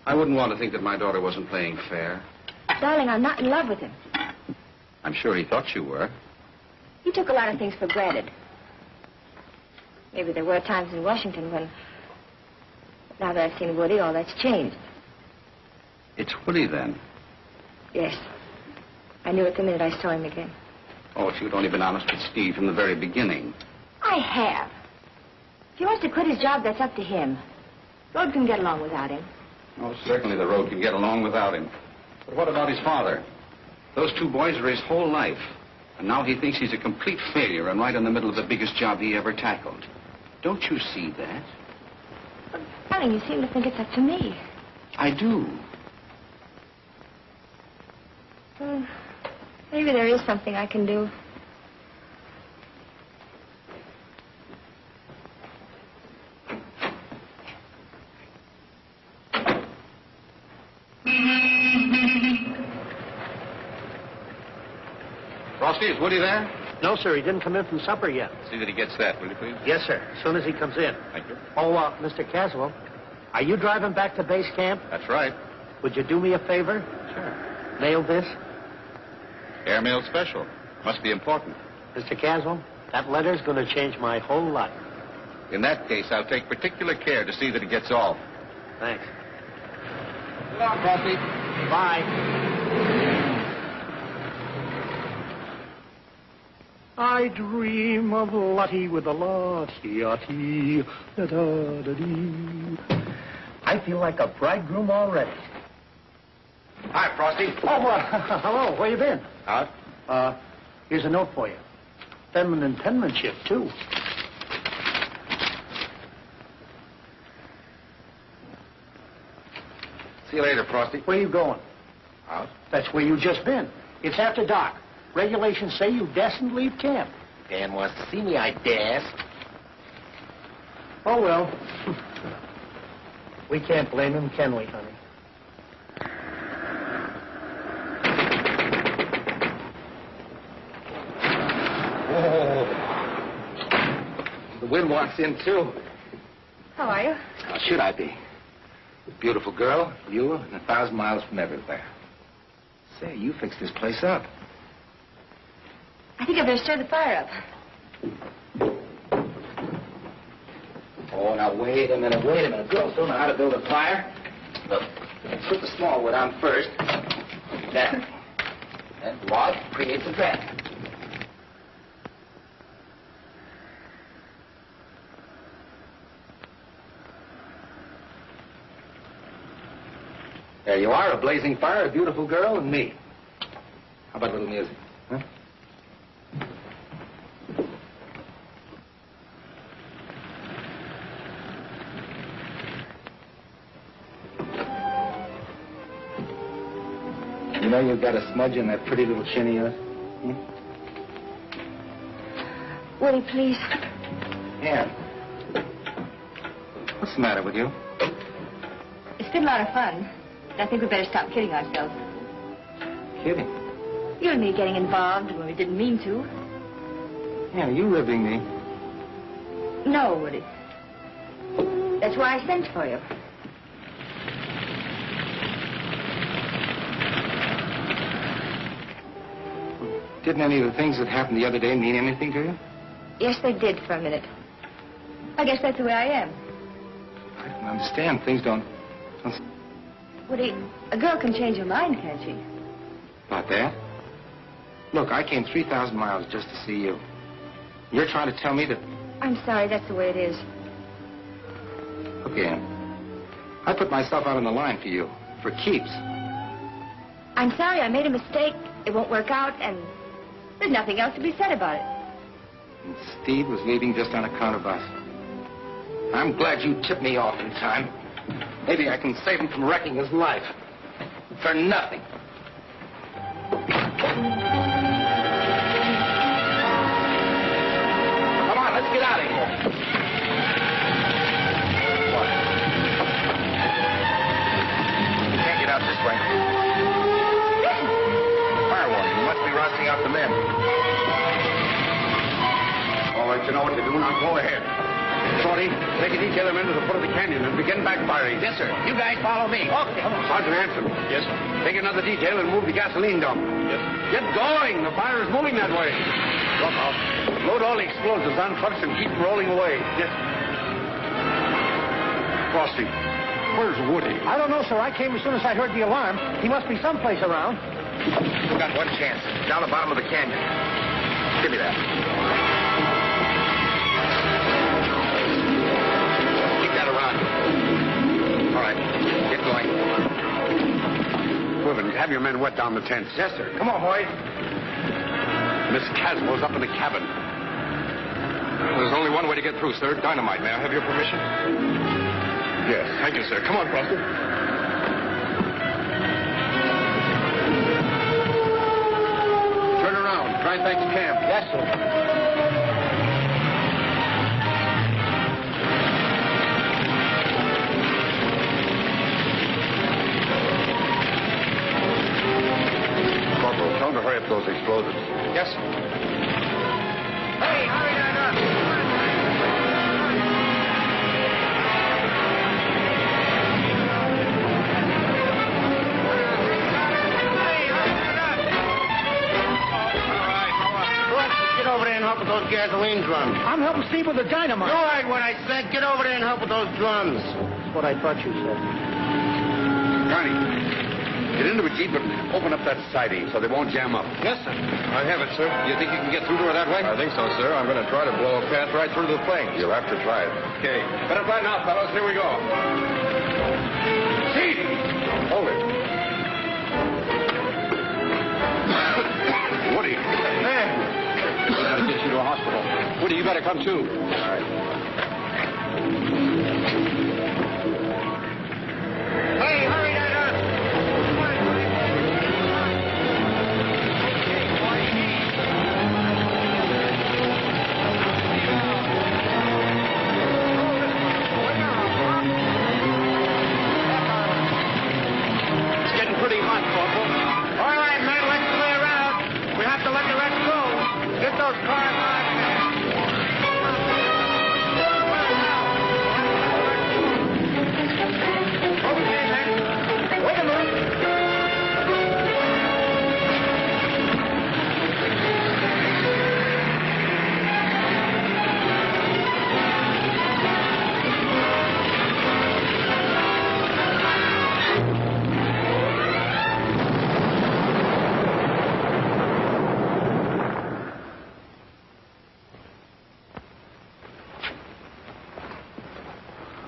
I wouldn't want to think that my daughter wasn't playing fair. Darling, I'm not in love with him. I'm sure he thought you were. He took a lot of things for granted. Maybe there were times in Washington when, now that I've seen Woody, all that's changed. It's Woody, then. Yes. I knew it the minute I saw him again. Oh, if you'd only been honest with Steve from the very beginning. I have. If he wants to quit his job, that's up to him. Road can get along without him. Oh, certainly the road can get along without him. But what about his father? Those two boys are his whole life. And now he thinks he's a complete failure and right in the middle of the biggest job he ever tackled. Don't you see that? Darling, you seem to think it's up to me. I do. Well, maybe there is something I can do. Frosty, is Woody there? No, sir, he didn't come in from supper yet. See that he gets that, will you, please? Yes, sir, as soon as he comes in. Thank you. Oh, Mr. Caswell, are you driving back to base camp? That's right. Would you do me a favor? Sure. Mail this? Airmail special. Must be important. Mr. Caswell, that letter's going to change my whole life. In that case, I'll take particular care to see that it gets off. Thanks. Good luck, Frosty. Bye. I dream of Lottie with a Lottie-ottie, da-da-da-dee. I feel like a bridegroom already. Hi, Frosty. Oh, hello. Where you been? Out. Here's a note for you. Feminine penmanship, too. See you later, Frosty. Where you going? Out. That's where you just been. It's after dark. Regulations say you dasn't leave camp. Dan wants to see me, I dash. Oh, well. We can't blame him, can we, honey? Oh. The wind walks in, too. How are you? How should I be? Beautiful girl, you, and 1,000 miles from everywhere. Say, you fixed this place up. I think I better stir the fire up. Oh, now, wait a minute. Girls don't know how to build a fire. Look, put the small wood on first. Then log creates a draft. There you are, a blazing fire, a beautiful girl, and me. How about a little music, huh? You know you've got a smudge on that pretty little chin of yours? Hmm? Woody, please. Ann. What's the matter with you? It's been a lot of fun. But I think we better stop kidding ourselves. Kidding. You and me getting involved when we didn't mean to. Ann, are you ribbing me? No, Woody. That's why I sent for you. Didn't any of the things that happened the other day mean anything to you? Yes, they did for a minute. I guess that's the way I am. I don't understand. Things don't... Woody, a girl can change her mind, can't she? About that? Look, I came 3,000 miles just to see you. You're trying to tell me that... I'm sorry, that's the way it is. Look, Ann, I put myself out on the line for you, for keeps. I'm sorry, I made a mistake. It won't work out, and there's nothing else to be said about it. And Steve was leaving just on account of us. I'm glad you tipped me off in time. Maybe I can save him from wrecking his life. For nothing. Come on, let's get out of here. What? You can't get out this way. Fire warning. You must be rousting out the men. All right, you know what to do. Now go ahead. Shorty, take a detail of men to the foot of the canyon and begin backfiring. Yes, sir. You guys follow me. Okay. Sergeant Hanson. Yes, sir. Take another detail and move the gasoline dump. Yes, sir. Get going. The fire is moving that way. Look out. Load all the explosives on trucks and keep them rolling away. Yes. Frosty, where's Woody? I don't know, sir. I came as soon as I heard the alarm. He must be someplace around. We've got one chance. Down the bottom of the canyon. Give me that. Keep that around. All right. Get going. Quiven, have your men wet down the tents. Yes, sir. Come on, boys. Miss Caswell's up in the cabin. There's only one way to get through, sir. Dynamite. May I have your permission? Yes. Thank you, sir. Come on, Frosty. Turn around. Drive back to camp. Yes, sir. Corporal, tell them to hurry up those explosives. Yes, sir. Hey, hurry that up. Get over there and help with those gasoline drums. I'm helping Steve with the dynamite. You heard what I said. Get over there and help with those drums. That's what I thought you said. Connie, get into a jeep and open up that siding so they won't jam up. Yes, sir. I have it, sir. You think you can get through to her that way? I think so, sir. I'm going to try to blow a path right through to the flames. You'll have to try it. Okay. Better flatten out, fellows. Here we go. See! Hold it. Woody. Man! We got to get you to a hospital. Woody, you better come too. All right. Hey, hurry that up. It's getting pretty hot, Corporal. All right, men, let's clear out. We have to let the rest go. Get those cars out. Okay, men. Wait a minute.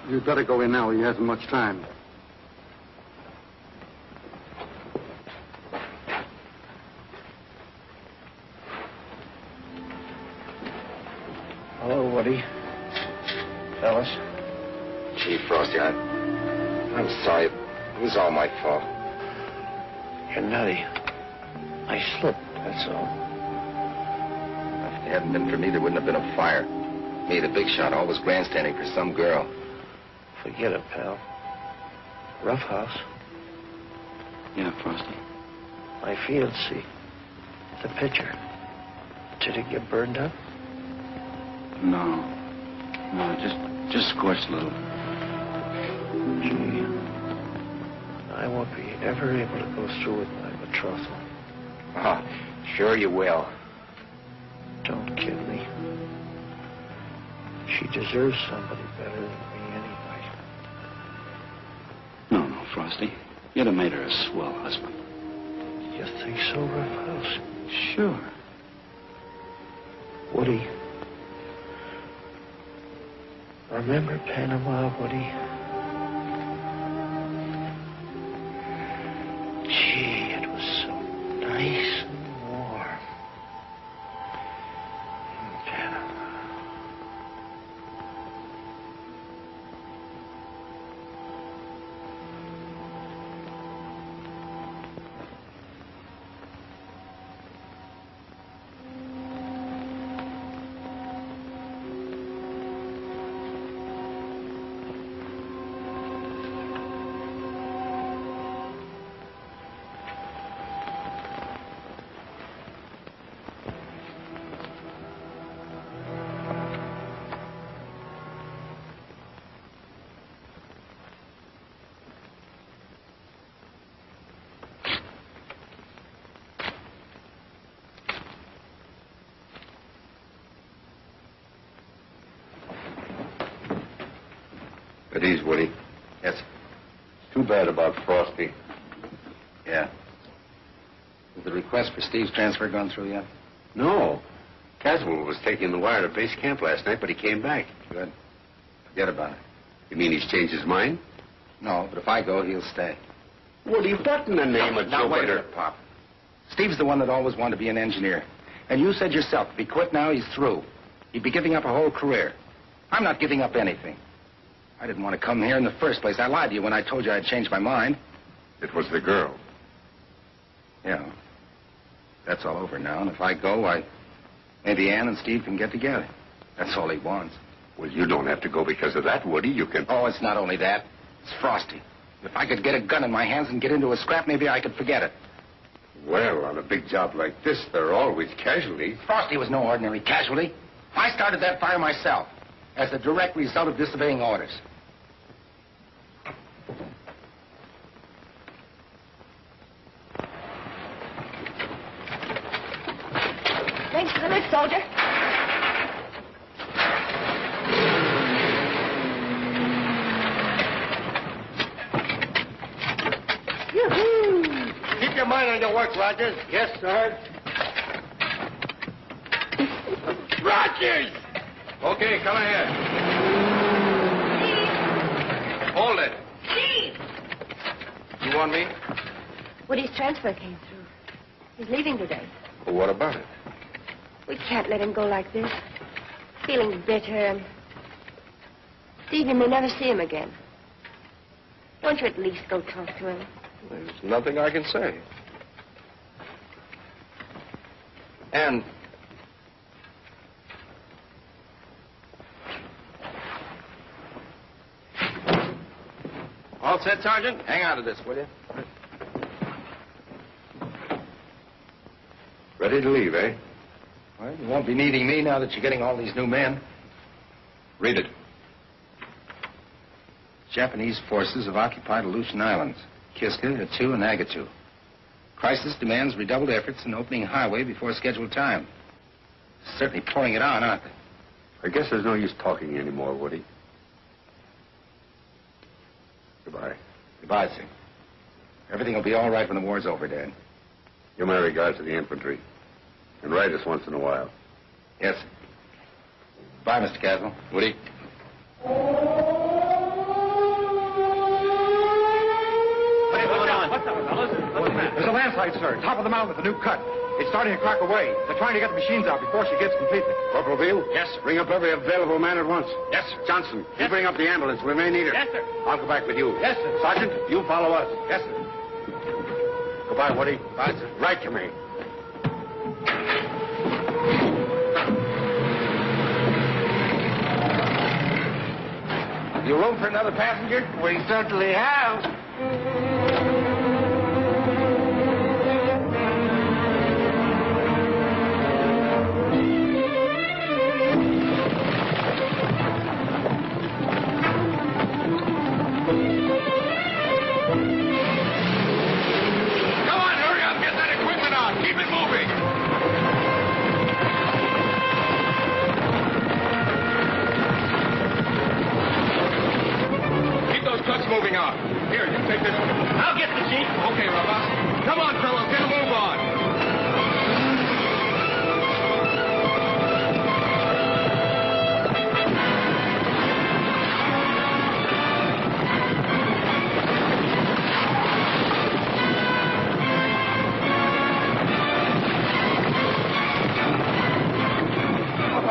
You'd better go in now. He hasn't much time. Hello, Woody. Fellas. Gee, Frosty, I'm sorry. It was all my fault. You're nutty. I slipped, that's all. it hadn't been for me, there wouldn't have been a fire. Me, the big shot, always grandstanding for some girl. Forget it, pal. Rough house. Yeah, Frosty. My field, see. The picture. Did it get burned up? No. No, just scorched a little. Gee. I won't be ever able to go through with my betrothal. Oh, sure you will. Don't kid me. She deserves somebody better than me anyway. No, Frosty. You'd have made her a swell husband. You think so, Rough House? Sure. Woody. Remember Panama, Woody? Gee, it was so nice and warm. In Panama. At ease, Woody. Yes. Too bad about Frosty. Yeah. Has the request for Steve's transfer gone through yet? No. Caswell was taking the wire to base camp last night, but he came back. Good. Forget about it. You mean he's changed his mind? No, but if I go, he'll stay. Woody, what in the name of Now, wait a Jupiter? minute, Pop. Steve's the one that always wanted to be an engineer. And you said yourself, if he quit now, he's through. He'd be giving up a whole career. I'm not giving up anything. I didn't want to come here in the first place. I lied to you when I told you I'd changed my mind. It was the girl. Yeah. That's all over now, and if I go, maybe Ann and Steve can get together. That's all he wants. Well, you don't have to go because of that, Woody. You can... Oh, it's not only that. It's Frosty. If I could get a gun in my hands and get into a scrap, maybe I could forget it. Well, on a big job like this, there are always casualties. Frosty was no ordinary casualty. I started that fire myself as a direct result of disobeying orders. Thanks for the lift, soldier. Yoo-hoo! Keep your mind on your work, Rogers. Yes, sir. Rogers! Okay, come ahead. Hold it. Steve! You want me? Woody's transfer came through. He's leaving today. Well, what about it? We can't let him go like this. Feeling bitter and... Steve, you may never see him again. Won't you at least go talk to him? There's nothing I can say. And... All set, Sergeant? Hang on to this, will you? Ready to leave, eh? Well, you won't be needing me now that you're getting all these new men. Read it. Japanese forces have occupied Aleutian Islands, Kiska, Attu, and Agatu. Crisis demands redoubled efforts in opening highway before scheduled time. Certainly pouring it on, aren't they? I guess there's no use talking anymore, Woody. Goodbye. Goodbye, sir. Everything will be all right when the war's over, Dad. Give my regards to the infantry. And write us once in a while. Yes, sir. Bye, Mr. Caswell. Woody? What's up, fellas? What's the matter? There's a landslide, sir. Top of the mountain with a new cut. It's starting to crack away. They're trying to get the machines out before she gets completely. Corporal Beale? Yes, sir. Bring up every available man at once. Yes, sir. Johnson, you Yes, bring up the ambulance. We may need her. Yes, sir. I'll go back with you. Yes, sir. Sergeant, you follow us. Yes, sir. Goodbye, Woody. Bye, sir. Write to me. You room for another passenger? We certainly have. Come on, hurry up. Get that equipment on. Keep it moving. Keep those trucks moving on. Here, you take this one. I'll get the jeep. Okay, Robert. Come on, fellows. Get a move on.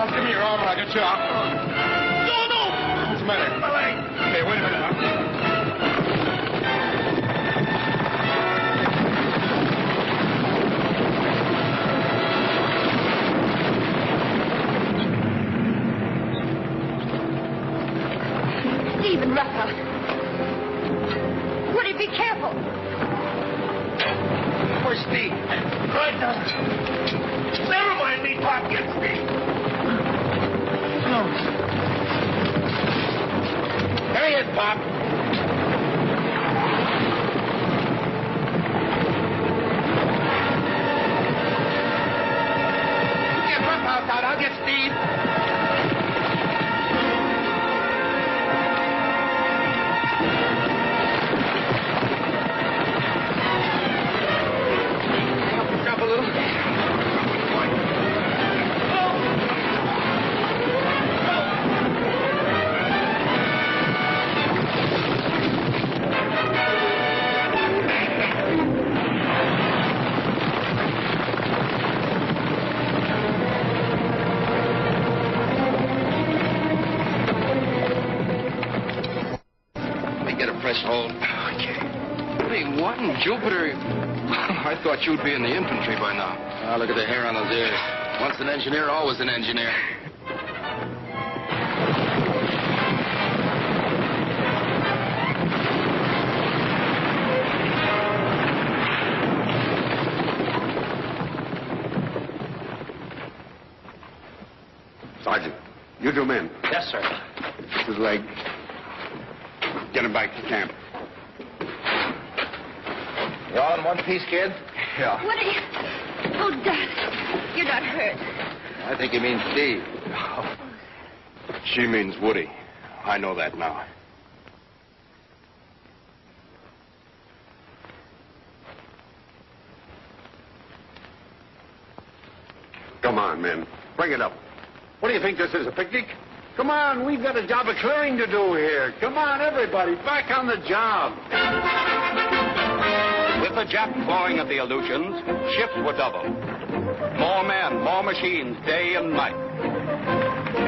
Give me your arm and I'll get you out. No! What's the matter? My leg. Okay, wait a minute. Stephen, rough out. Woody, be careful. Where's Steve? Right down. Never mind me, Pop. Get Steve. There he is, Pop. Get Roughhouse out. I'll get Steve. Drop a little. Hold. Okay. Hey, what in Jupiter? I thought you'd be in the infantry by now. Oh, look at the hair on those ears. Once an engineer, always an engineer. Sergeant, you two men. Yes, sir. This is Leg. Get him back to camp. You all in one piece, kid? Yeah. Woody. Oh, Dad. You're not hurt. I think he means Steve. She means Woody. I know that now. Come on, men. Bring it up. What do you think this is, a picnic? Come on, we've got a job of clearing to do here. Come on, everybody, back on the job. With the Jap clawing at the Aleutians, shifts were doubled. More men, more machines, day and night.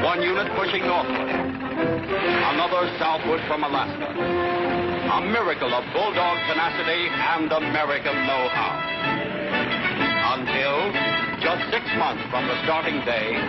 One unit pushing northward. Another southward from Alaska. A miracle of bulldog tenacity and American know-how. Until, just 6 months from the starting day,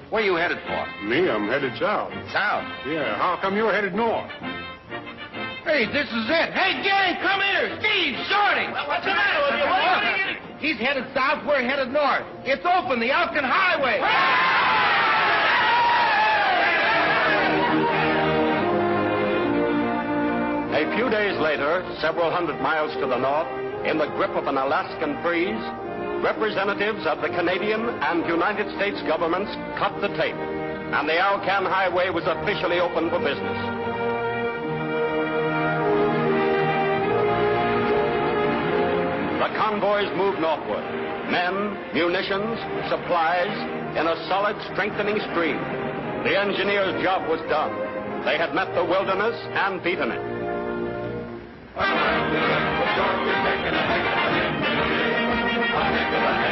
Where are you headed for? Me, I'm headed south. South? Yeah, how come you're headed north? Hey, this is it. Hey, gang, come here. Steve, Shorty. Well, what's the matter with you? What are you getting? He's headed south, we're headed north. It's open, the Alcan Highway. a few days later, several hundred miles to the north, in the grip of an Alaskan freeze, representatives of the Canadian and United States governments cut the tape, and the Alcan Highway was officially open for business. convoys moved northward. Men, munitions, supplies, in a solid, strengthening stream. The engineers' job was done. They had met the wilderness and beaten it. I'll take the